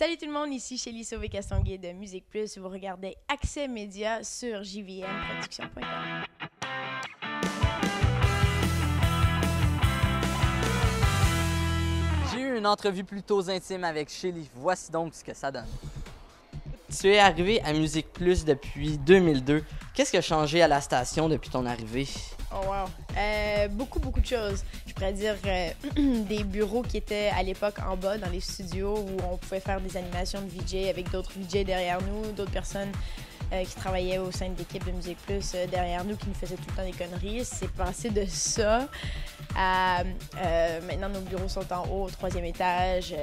Salut tout le monde, ici Shelly Sauvé-Castonguay de Musique Plus. Vous regardez Accès Média sur jvmproduction.com. J'ai eu une entrevue plutôt intime avec Shelly. Voici donc ce que ça donne. Tu es arrivé à Musique Plus depuis 2002. Qu'est-ce qui a changé à la station depuis ton arrivée? Oh wow! Beaucoup de choses. Je pourrais dire des bureaux qui étaient à l'époque en bas dans les studios où on pouvait faire des animations de VJ avec d'autres VJ derrière nous, d'autres personnes qui travaillaient au sein de l'équipe de Musique Plus derrière nous qui nous faisaient tout le temps des conneries. C'est passé de ça à maintenant nos bureaux sont en haut, au 3e étage.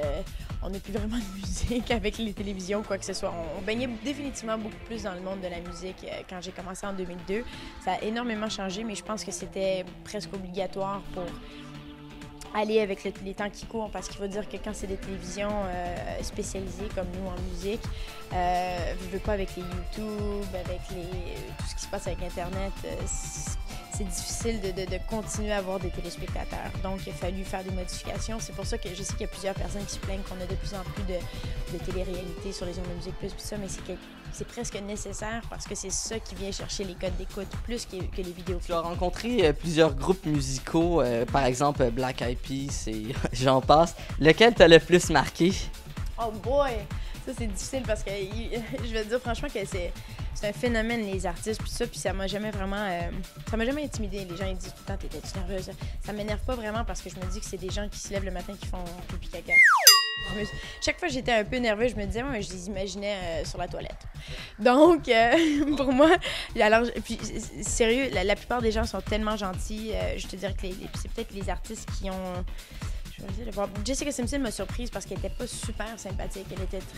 On n'a plus vraiment de musique avec les télévisions, quoi que ce soit. On baignait définitivement beaucoup plus dans le monde de la musique quand j'ai commencé en 2002. Ça a énormément changé, mais je pense que c'était presque obligatoire pour aller avec les temps qui courent, parce qu'il faut dire que quand c'est des télévisions spécialisées comme nous en musique, je veux pas avec les YouTube, avec tout ce qui se passe avec Internet, c'est difficile de continuer à avoir des téléspectateurs. Donc, il a fallu faire des modifications. C'est pour ça que je sais qu'il y a plusieurs personnes qui se plaignent qu'on a de plus en plus de télé-réalité sur les ondes de Musique Plus, puis ça, mais c'est presque nécessaire parce que c'est ça qui vient chercher les codes d'écoute plus que les vidéos. Tu as rencontré plusieurs groupes musicaux, par exemple Black Eyed Peas et j'en passe. Lequel t'a le plus marqué? Oh boy! Ça, c'est difficile parce que je vais te dire franchement que c'est un phénomène, les artistes, puis ça m'a jamais vraiment... ça m'a jamais intimidé. Les gens, ils disent tout le temps, t'étais-tu nerveuse? Ça m'énerve pas vraiment parce que je me dis que c'est des gens qui se lèvent le matin qui font pipi caca. Chaque fois que j'étais un peu nerveuse, je me disais, ouais, je les imaginais sur la toilette. Donc, pour moi, alors, puis sérieux, la plupart des gens sont tellement gentils. Je te dirais que c'est peut-être les artistes qui ont... Jessica Simpson m'a surprise parce qu'elle était pas super sympathique.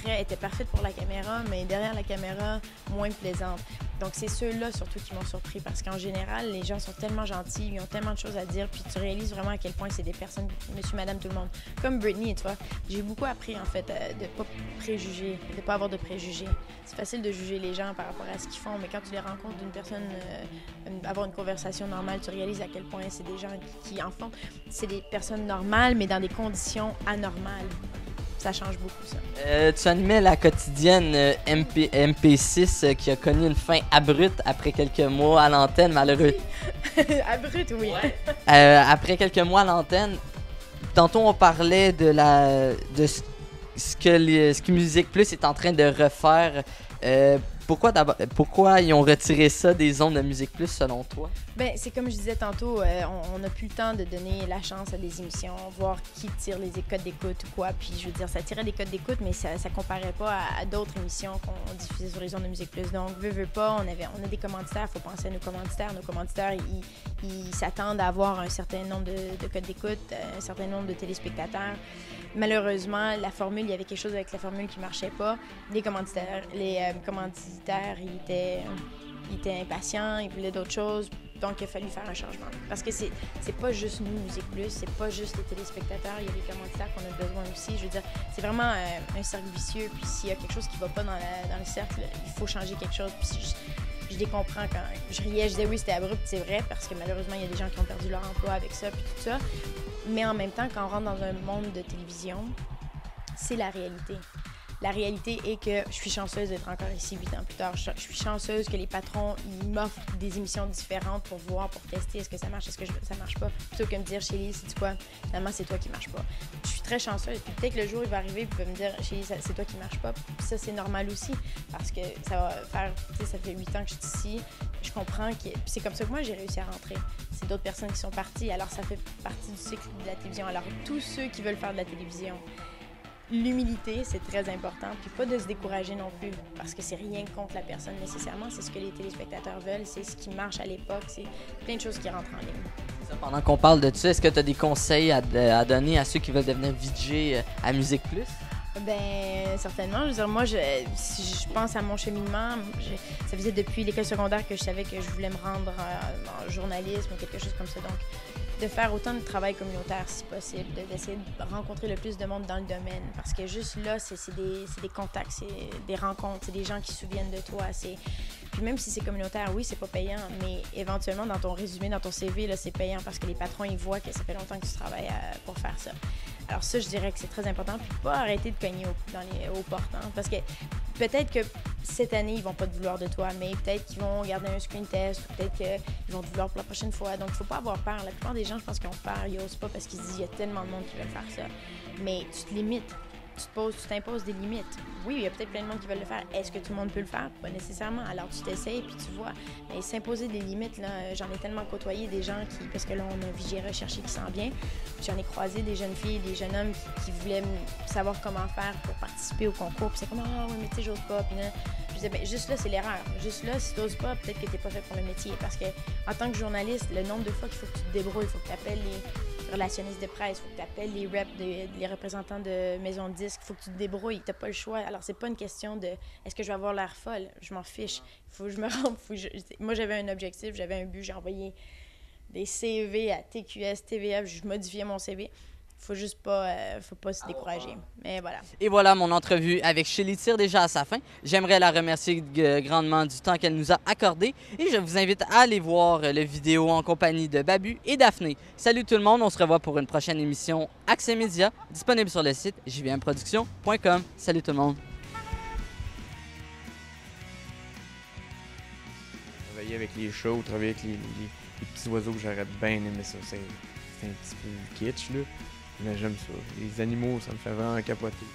Elle était parfaite pour la caméra, mais derrière la caméra, moins plaisante. Donc c'est ceux-là surtout qui m'ont surpris parce qu'en général, les gens sont tellement gentils, ils ont tellement de choses à dire, puis tu réalises vraiment à quel point c'est des personnes, monsieur, madame, tout le monde. Comme Britney, tu vois. J'ai beaucoup appris en fait de pas préjuger, de pas avoir de préjugés. C'est facile de juger les gens par rapport à ce qu'ils font, mais quand tu les rencontres d'une personne, avoir une conversation normale, tu réalises à quel point c'est des gens qui en font. C'est des personnes normales, mais dans des conditions anormales. Ça change beaucoup, ça. Tu animais la quotidienne MP6 qui a connu une fin abrupte après quelques mois à l'antenne, malheureux. Abrupte, oui. Ouais. Après quelques mois à l'antenne, tantôt on parlait de ce que Musique Plus est en train de refaire. Pourquoi ils ont retiré ça des ondes de Musique Plus selon toi? Ben, c'est comme je disais tantôt, on n'a plus le temps de donner la chance à des émissions, voir qui tire les codes d'écoute ou quoi. Puis je veux dire, ça tirait des codes d'écoute, mais ça comparait pas à d'autres émissions qu'on diffusait sur les ondes de Musique Plus. Donc, veut pas, on a des commanditaires, il faut penser à nos commanditaires. Nos commanditaires, ils s'attendent à avoir un certain nombre de codes d'écoute, un certain nombre de téléspectateurs. Malheureusement, la formule, il y avait quelque chose avec la formule qui marchait pas. Les commanditaires, ils étaient impatients, ils voulaient d'autres choses. Donc, il a fallu faire un changement. Parce que c'est pas juste nous, Musique Plus, c'est pas juste les téléspectateurs, il y a les commanditaires qu'on a besoin aussi. Je veux dire, c'est vraiment un cercle vicieux. Puis s'il y a quelque chose qui va pas dans le cercle, il faut changer quelque chose. Puis je les comprends quand je riais, je disais oui, c'était abrupt, c'est vrai, parce que malheureusement, il y a des gens qui ont perdu leur emploi avec ça, puis tout ça. Mais en même temps, quand on rentre dans un monde de télévision, c'est la réalité. La réalité est que je suis chanceuse d'être encore ici 8 ans plus tard. Je suis chanceuse que les patrons ils m'offrent des émissions différentes pour voir, pour tester est-ce que ça marche, est-ce que ça marche pas. Plutôt que de me dire, Shelly, c'est quoi? Finalement, c'est toi qui marche pas. Je suis très chanceuse. Puis peut-être que le jour, il va arriver et il va me dire, Shelly, c'est toi qui marche pas. Puis ça, c'est normal aussi. Parce que ça va faire, tu sais, ça fait 8 ans que je suis ici. Je comprends que. Puis c'est comme ça que moi, j'ai réussi à rentrer. C'est d'autres personnes qui sont parties. Alors, ça fait partie du cycle de la télévision. Alors, tous ceux qui veulent faire de la télévision, l'humilité, c'est très important, puis pas de se décourager non plus, parce que c'est rien contre la personne nécessairement, c'est ce que les téléspectateurs veulent, c'est ce qui marche à l'époque, c'est plein de choses qui rentrent en ligne. Pendant qu'on parle de ça, est-ce que tu as des conseils à donner à ceux qui veulent devenir VJ à Musique Plus? Ben certainement. Je veux dire, moi, si je pense à mon cheminement, ça faisait depuis l'école secondaire que je savais que je voulais me rendre en journalisme ou quelque chose comme ça. Donc, de faire autant de travail communautaire si possible, d'essayer de rencontrer le plus de monde dans le domaine. Parce que juste là, c'est des contacts, c'est des rencontres, c'est des gens qui se souviennent de toi. Puis même si c'est communautaire, oui, c'est pas payant, mais éventuellement, dans ton résumé, dans ton CV, là, c'est payant parce que les patrons, ils voient que ça fait longtemps que tu travailles pour faire ça. Alors ça, je dirais que c'est très important. Puis pas arrêter de cogner aux portes. Hein, parce que peut-être que cette année, ils vont pas te vouloir de toi, mais peut-être qu'ils vont garder un screen test ou peut-être qu'ils vont te vouloir pour la prochaine fois. Donc, il faut pas avoir peur. La plupart des gens, je pense qu'ils ont peur. Ils osent pas parce qu'ils se disent il y a tellement de monde qui veulent faire ça. Mais tu te limites. Tu t'imposes des limites. Oui, il y a peut-être plein de monde qui veulent le faire. Est-ce que tout le monde peut le faire? Pas nécessairement. Alors, tu t'essayes puis tu vois. Mais s'imposer des limites, là, j'en ai tellement côtoyé des gens qui... Parce que là, on a un vigier recherché qui s'en vient. J'en ai croisé des jeunes filles, des jeunes hommes qui voulaient savoir comment faire pour participer au concours. Puis c'est comme, ah oui, mais tu sais, j'ose pas. Puis là, je disais, ben, juste là, c'est l'erreur. Juste là, si t'oses pas, peut-être que t'es pas fait pour le métier. Parce que en tant que journaliste, le nombre de fois qu'il faut que tu te débrouilles, il faut que tu appelles les relationnistes de presse, il faut que tu appelles les reps, les représentants de maisons de disques, il faut que tu te débrouilles, tu n'as pas le choix. Alors, c'est pas une question de est-ce que je vais avoir l'air folle, je m'en fiche. Il faut que je me rende. Moi, j'avais un objectif, j'avais un but, j'ai envoyé des CV à TQS, TVA, je modifiais mon CV. Faut pas se décourager. Mais voilà. Et voilà, mon entrevue avec Shelly tire déjà à sa fin. J'aimerais la remercier grandement du temps qu'elle nous a accordé et je vous invite à aller voir le vidéo en compagnie de Babu et Daphné. Salut tout le monde, on se revoit pour une prochaine émission Accès Média, disponible sur le site jvmproduction.com. Salut tout le monde. Travailler avec les chats, travailler avec les petits oiseaux, j'aurais bien aimé ça. C'est un petit peu kitsch, là. Mais j'aime ça. Les animaux, ça me fait vraiment capoter.